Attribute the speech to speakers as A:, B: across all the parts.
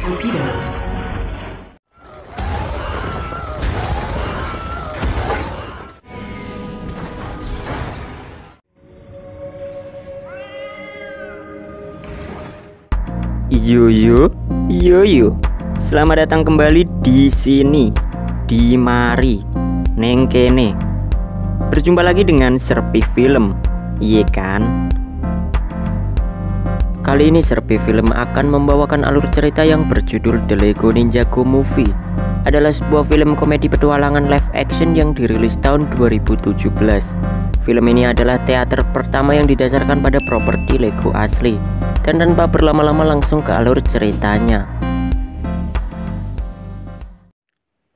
A: torpedoes.
B: Yo. Selamat datang kembali di sini, di mari, neng kene. Berjumpa lagi dengan Serpi Film, iya kan? Kali ini Serpi Film akan membawakan alur cerita yang berjudul The Lego Ninjago Movie. Adalah sebuah film komedi petualangan live action yang dirilis tahun 2017. Film ini adalah teater pertama yang didasarkan pada properti Lego asli. Dan tanpa berlama-lama langsung ke alur ceritanya.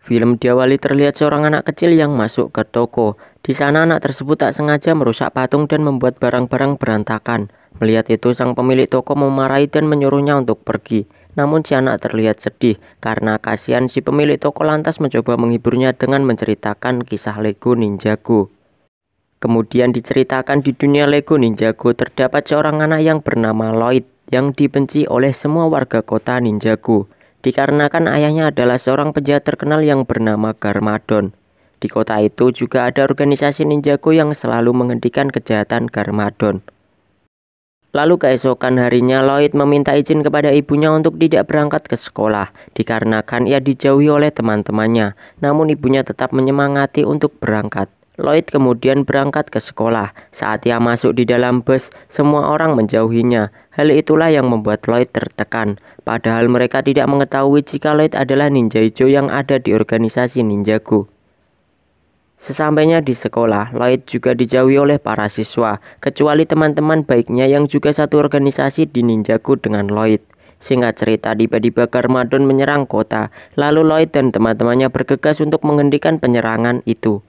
B: Film diawali terlihat seorang anak kecil yang masuk ke toko. Di sana anak tersebut tak sengaja merusak patung dan membuat barang-barang berantakan. Melihat itu sang pemilik toko memarahi dan menyuruhnya untuk pergi. Namun si anak terlihat sedih karena kasihan si pemilik toko lantas mencoba menghiburnya dengan menceritakan kisah Lego Ninjago. Kemudian diceritakan di dunia Lego Ninjago terdapat seorang anak yang bernama Lloyd yang dibenci oleh semua warga kota Ninjago. Dikarenakan ayahnya adalah seorang penjahat terkenal yang bernama Garmadon. Di kota itu juga ada organisasi Ninjago yang selalu menghentikan kejahatan Garmadon. Lalu keesokan harinya Lloyd meminta izin kepada ibunya untuk tidak berangkat ke sekolah dikarenakan ia dijauhi oleh teman-temannya. Namun ibunya tetap menyemangati untuk berangkat. Lloyd kemudian berangkat ke sekolah. Saat ia masuk di dalam bus, semua orang menjauhinya. Hal itulah yang membuat Lloyd tertekan. Padahal mereka tidak mengetahui jika Lloyd adalah ninja hijau yang ada di organisasi Ninjago. Sesampainya di sekolah, Lloyd juga dijauhi oleh para siswa, kecuali teman-teman baiknya yang juga satu organisasi di Ninjago dengan Lloyd. Singkat cerita, tiba-tiba Garmadon menyerang kota. Lalu Lloyd dan teman-temannya bergegas untuk menghentikan penyerangan itu.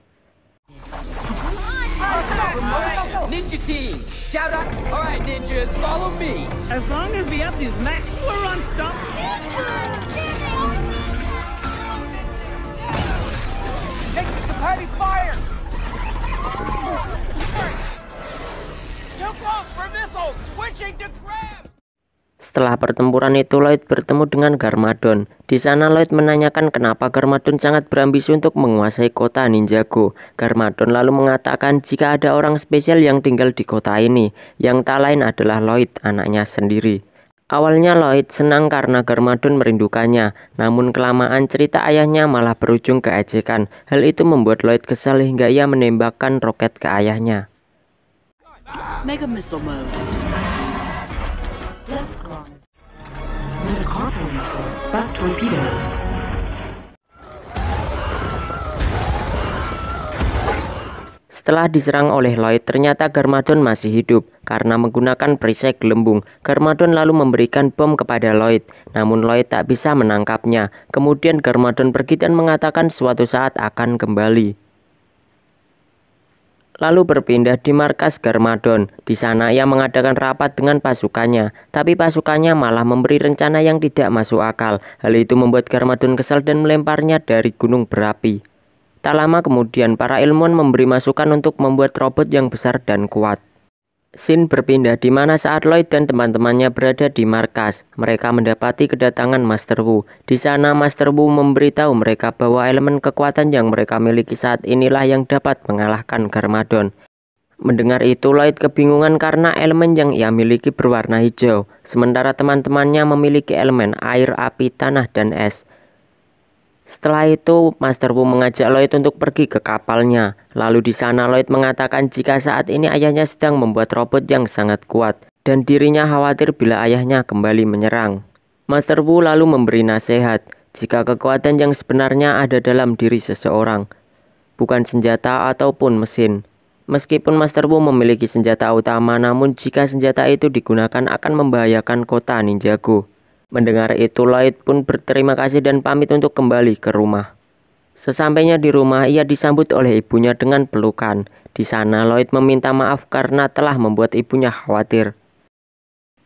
C: Ninja team, shout out. All right, ninjas, follow me.
D: As long as we have these max, we're unstoppable.
C: Take some heavy fire. Too close for missiles. Switching to crabs.
B: Setelah pertempuran itu, Lloyd bertemu dengan Garmadon. Di sana Lloyd menanyakan kenapa Garmadon sangat berambisi untuk menguasai kota Ninjago. Garmadon lalu mengatakan jika ada orang spesial yang tinggal di kota ini, yang tak lain adalah Lloyd, anaknya sendiri. Awalnya Lloyd senang karena Garmadon merindukannya, namun kelamaan cerita ayahnya malah berujung keejekan. Hal itu membuat Lloyd kesal hingga ia menembakkan roket ke ayahnya.
A: Mega missile mode. Left arm. Metacarpal missile. Back torpedoes.
B: Setelah diserang oleh Lloyd, ternyata Garmadon masih hidup. Karena menggunakan perisai gelembung, Garmadon lalu memberikan bom kepada Lloyd. Namun Lloyd tak bisa menangkapnya. Kemudian Garmadon pergi dan mengatakan suatu saat akan kembali. Lalu berpindah di markas Garmadon. Di sana ia mengadakan rapat dengan pasukannya, tapi pasukannya malah memberi rencana yang tidak masuk akal. Hal itu membuat Garmadon kesal dan melemparnya dari gunung berapi. Tak lama kemudian para ilmuwan memberi masukan untuk membuat robot yang besar dan kuat. Scene berpindah di mana saat Lloyd dan teman-temannya berada di markas, mereka mendapati kedatangan Master Wu. Di sana Master Wu memberitahu mereka bahwa elemen kekuatan yang mereka miliki saat inilah yang dapat mengalahkan Garmadon. Mendengar itu Lloyd kebingungan karena elemen yang ia miliki berwarna hijau, sementara teman-temannya memiliki elemen air, api, tanah, dan es. Setelah itu, Master Wu mengajak Lloyd untuk pergi ke kapalnya. Lalu di sana Lloyd mengatakan jika saat ini ayahnya sedang membuat robot yang sangat kuat dan dirinya khawatir bila ayahnya kembali menyerang. Master Wu lalu memberi nasihat jika kekuatan yang sebenarnya ada dalam diri seseorang, bukan senjata ataupun mesin. Meskipun Master Wu memiliki senjata utama, namun jika senjata itu digunakan akan membahayakan kota Ninjago. Mendengar itu Lloyd pun berterima kasih dan pamit untuk kembali ke rumah. Sesampainya di rumah ia disambut oleh ibunya dengan pelukan. Di sana Lloyd meminta maaf karena telah membuat ibunya khawatir.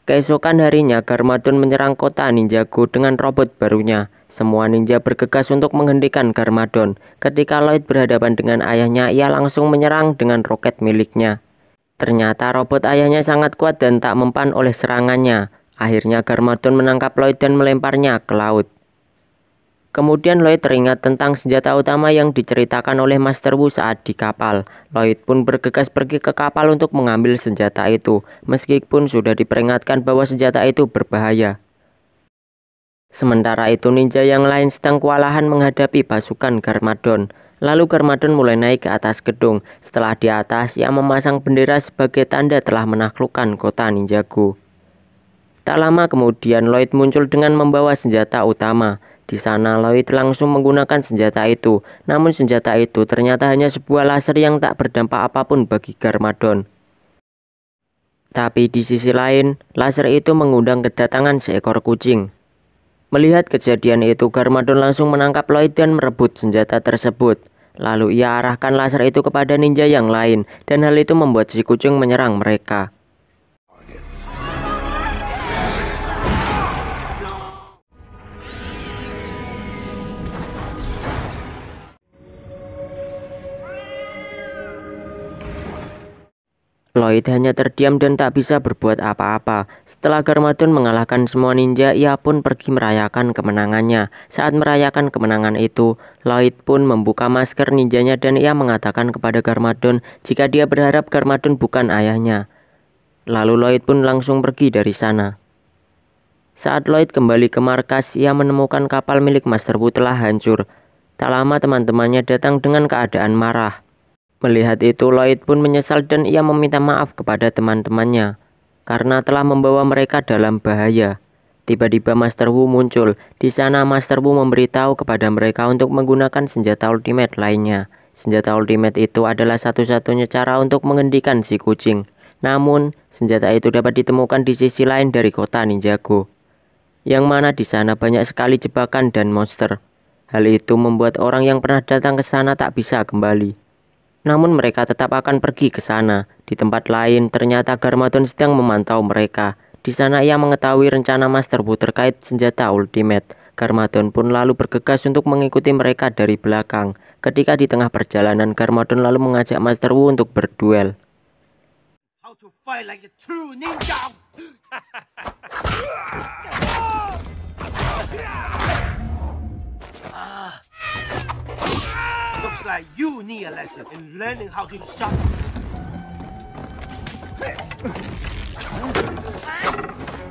B: Keesokan harinya Garmadon menyerang kota Ninjago dengan robot barunya. Semua ninja bergegas untuk menghentikan Garmadon. Ketika Lloyd berhadapan dengan ayahnya, ia langsung menyerang dengan roket miliknya. Ternyata robot ayahnya sangat kuat dan tak mempan oleh serangannya. Akhirnya Garmadon menangkap Lloyd dan melemparnya ke laut. Kemudian Lloyd teringat tentang senjata utama yang diceritakan oleh Master Wu saat di kapal. Lloyd pun bergegas pergi ke kapal untuk mengambil senjata itu, meskipun sudah diperingatkan bahwa senjata itu berbahaya. Sementara itu ninja yang lain sedang kewalahan menghadapi pasukan Garmadon. Lalu Garmadon mulai naik ke atas gedung. Setelah di atas, ia memasang bendera sebagai tanda telah menaklukkan kota Ninjago. Tak lama kemudian Lloyd muncul dengan membawa senjata utama. Di sana Lloyd langsung menggunakan senjata itu. Namun senjata itu ternyata hanya sebuah laser yang tak berdampak apapun bagi Garmadon. Tapi di sisi lain, laser itu mengundang kedatangan seekor kucing. Melihat kejadian itu, Garmadon langsung menangkap Lloyd dan merebut senjata tersebut. Lalu ia arahkan laser itu kepada ninja yang lain, dan hal itu membuat si kucing menyerang mereka. Lloyd hanya terdiam dan tak bisa berbuat apa-apa. Setelah Garmadon mengalahkan semua ninja, ia pun pergi merayakan kemenangannya. Saat merayakan kemenangan itu, Lloyd pun membuka masker ninjanya dan ia mengatakan kepada Garmadon jika dia berharap Garmadon bukan ayahnya. Lalu Lloyd pun langsung pergi dari sana. Saat Lloyd kembali ke markas, ia menemukan kapal milik Master Wu telah hancur. Tak lama teman-temannya datang dengan keadaan marah. Melihat itu, Lloyd pun menyesal dan ia meminta maaf kepada teman-temannya karena telah membawa mereka dalam bahaya. Tiba-tiba Master Wu muncul. Di sana Master Wu memberitahu kepada mereka untuk menggunakan senjata ultimate lainnya. Senjata ultimate itu adalah satu-satunya cara untuk menghentikan si kucing. Namun, senjata itu dapat ditemukan di sisi lain dari kota Ninjago, yang mana di sana banyak sekali jebakan dan monster. Hal itu membuat orang yang pernah datang ke sana tak bisa kembali. Namun mereka tetap akan pergi ke sana. Di tempat lain, ternyata Garmadon sedang memantau mereka. Di sana ia mengetahui rencana Master Wu terkait senjata ultimate. Garmadon pun lalu bergegas untuk mengikuti mereka dari belakang. Ketika di tengah perjalanan, Garmadon lalu mengajak Master Wu untuk berduel.
D: How to fight like a true ninja! Looks like you need a lesson in learning how to shot.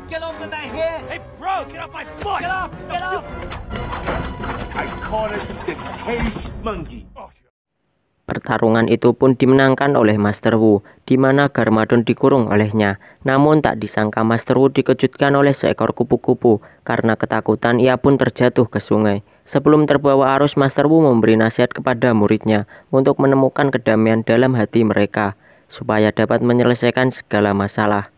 D: Get over my head! Hey, bro, get off my foot! Get off! Get off!
E: I call it the cage monkey.
B: Pertarungan itu pun dimenangkan oleh Master Wu, di mana Garmadon dikurung olehnya. Namun tak disangka Master Wu dikejutkan oleh seekor kupu-kupu. Karena ketakutan ia pun terjatuh ke sungai. Sebelum terbawa arus, Master Wu memberi nasihat kepada muridnya untuk menemukan kedamaian dalam hati mereka, supaya dapat menyelesaikan segala masalah.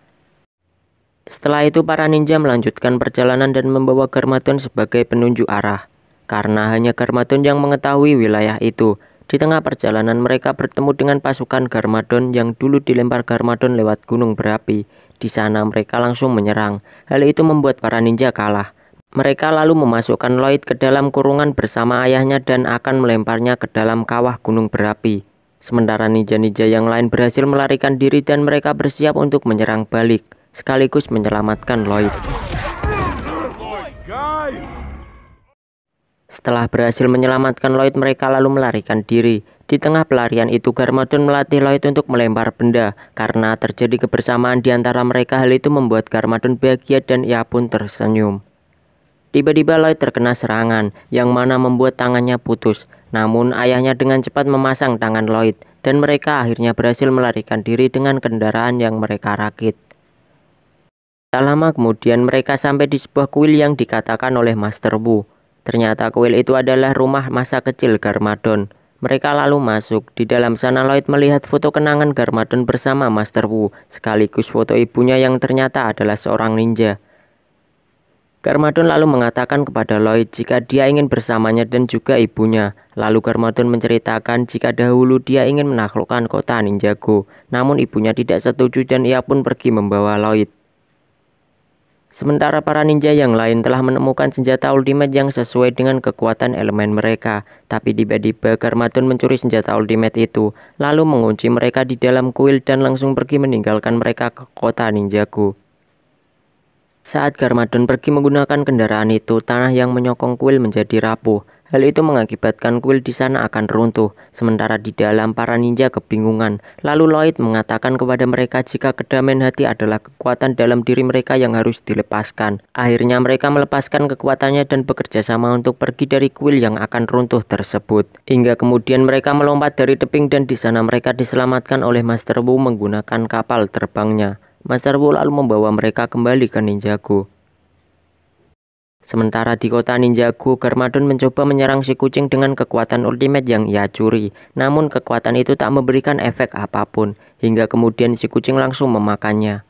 B: Setelah itu para ninja melanjutkan perjalanan dan membawa Garmadon sebagai penunjuk arah. Karena hanya Garmadon yang mengetahui wilayah itu. Di tengah perjalanan mereka bertemu dengan pasukan Garmadon yang dulu dilempar Garmadon lewat gunung berapi. Di sana mereka langsung menyerang. Hal itu membuat para ninja kalah. Mereka lalu memasukkan Lloyd ke dalam kurungan bersama ayahnya dan akan melemparnya ke dalam kawah gunung berapi. Sementara ninja-ninja yang lain berhasil melarikan diri dan mereka bersiap untuk menyerang balik, sekaligus menyelamatkan Lloyd. Setelah berhasil menyelamatkan Lloyd, mereka lalu melarikan diri. Di tengah pelarian itu, Garmadon melatih Lloyd untuk melempar benda. Karena terjadi kebersamaan di antara mereka, hal itu membuat Garmadon bahagia dan ia pun tersenyum. Tiba-tiba Lloyd terkena serangan, yang mana membuat tangannya putus. Namun ayahnya dengan cepat memasang tangan Lloyd, dan mereka akhirnya berhasil melarikan diri dengan kendaraan yang mereka rakit. Tak lama kemudian mereka sampai di sebuah kuil yang dikatakan oleh Master Wu. Ternyata kuil itu adalah rumah masa kecil Garmadon. Mereka lalu masuk. Di dalam sana Lloyd melihat foto kenangan Garmadon bersama Master Wu, sekaligus foto ibunya yang ternyata adalah seorang ninja. Garmadon lalu mengatakan kepada Lloyd jika dia ingin bersamanya dan juga ibunya. Lalu Garmadon menceritakan jika dahulu dia ingin menaklukkan kota Ninjago. Namun ibunya tidak setuju dan ia pun pergi membawa Lloyd. Sementara para ninja yang lain telah menemukan senjata ultimate yang sesuai dengan kekuatan elemen mereka. Tapi tiba-tiba Garmadon mencuri senjata ultimate itu, lalu mengunci mereka di dalam kuil dan langsung pergi meninggalkan mereka ke kota Ninjago. Saat Garmadon pergi menggunakan kendaraan itu, tanah yang menyokong kuil menjadi rapuh. Hal itu mengakibatkan kuil di sana akan runtuh. Sementara di dalam, para ninja kebingungan. Lalu Lloyd mengatakan kepada mereka jika kedamaian hati adalah kekuatan dalam diri mereka yang harus dilepaskan. Akhirnya mereka melepaskan kekuatannya dan bekerja sama untuk pergi dari kuil yang akan runtuh tersebut. Hingga kemudian mereka melompat dari tebing dan di sana mereka diselamatkan oleh Master Wu menggunakan kapal terbangnya. Master Wu lalu membawa mereka kembali ke Ninjago. Sementara di kota Ninjago, Garmadon mencoba menyerang si kucing dengan kekuatan ultimate yang ia curi. Namun kekuatan itu tak memberikan efek apapun, hingga kemudian si kucing langsung memakannya.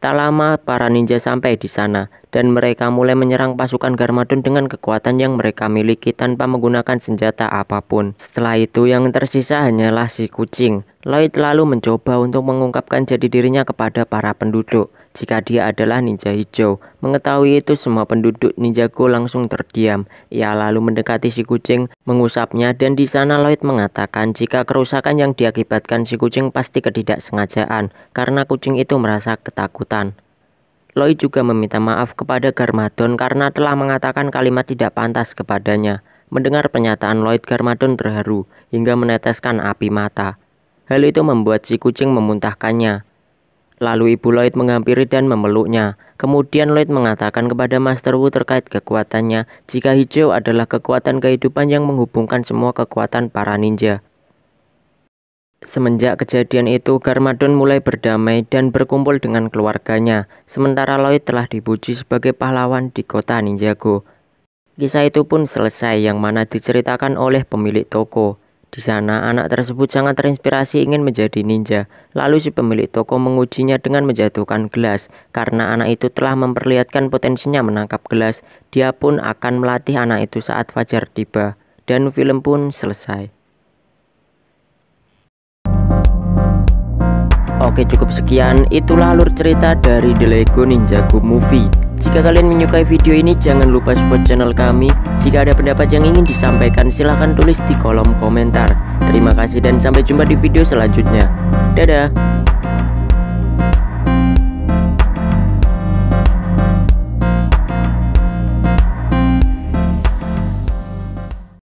B: Tak lama para ninja sampai di sana, dan mereka mulai menyerang pasukan Garmadon dengan kekuatan yang mereka miliki tanpa menggunakan senjata apapun. Setelah itu yang tersisa hanyalah si kucing. Lloyd lalu mencoba untuk mengungkapkan jati dirinya kepada para penduduk jika dia adalah ninja hijau. Mengetahui itu, semua penduduk Ninjago langsung terdiam. Ia lalu mendekati si kucing, mengusapnya, dan di sana Lloyd mengatakan jika kerusakan yang diakibatkan si kucing pasti ketidaksengajaan karena kucing itu merasa ketakutan. Lloyd juga meminta maaf kepada Garmadon karena telah mengatakan kalimat tidak pantas kepadanya. Mendengar pernyataan Lloyd, Garmadon terharu hingga meneteskan api mata. Hal itu membuat si kucing memuntahkannya. Lalu ibu Lloyd menghampiri dan memeluknya. Kemudian Lloyd mengatakan kepada Master Wu terkait kekuatannya jika hijau adalah kekuatan kehidupan yang menghubungkan semua kekuatan para ninja. Semenjak kejadian itu, Garmadon mulai berdamai dan berkumpul dengan keluarganya. Sementara Lloyd telah dipuji sebagai pahlawan di kota Ninjago. Kisah itu pun selesai, yang mana diceritakan oleh pemilik toko. Di sana, anak tersebut sangat terinspirasi ingin menjadi ninja. Lalu si pemilik toko mengujinya dengan menjatuhkan gelas. Karena anak itu telah memperlihatkan potensinya menangkap gelas, dia pun akan melatih anak itu saat fajar tiba. Dan film pun selesai. Oke, cukup sekian. Itulah alur cerita dari The Lego Ninjago Movie. Jika kalian menyukai video ini, jangan lupa support channel kami. Jika ada pendapat yang ingin disampaikan, silahkan tulis di kolom komentar. Terima kasih dan sampai jumpa di video selanjutnya. Dadah.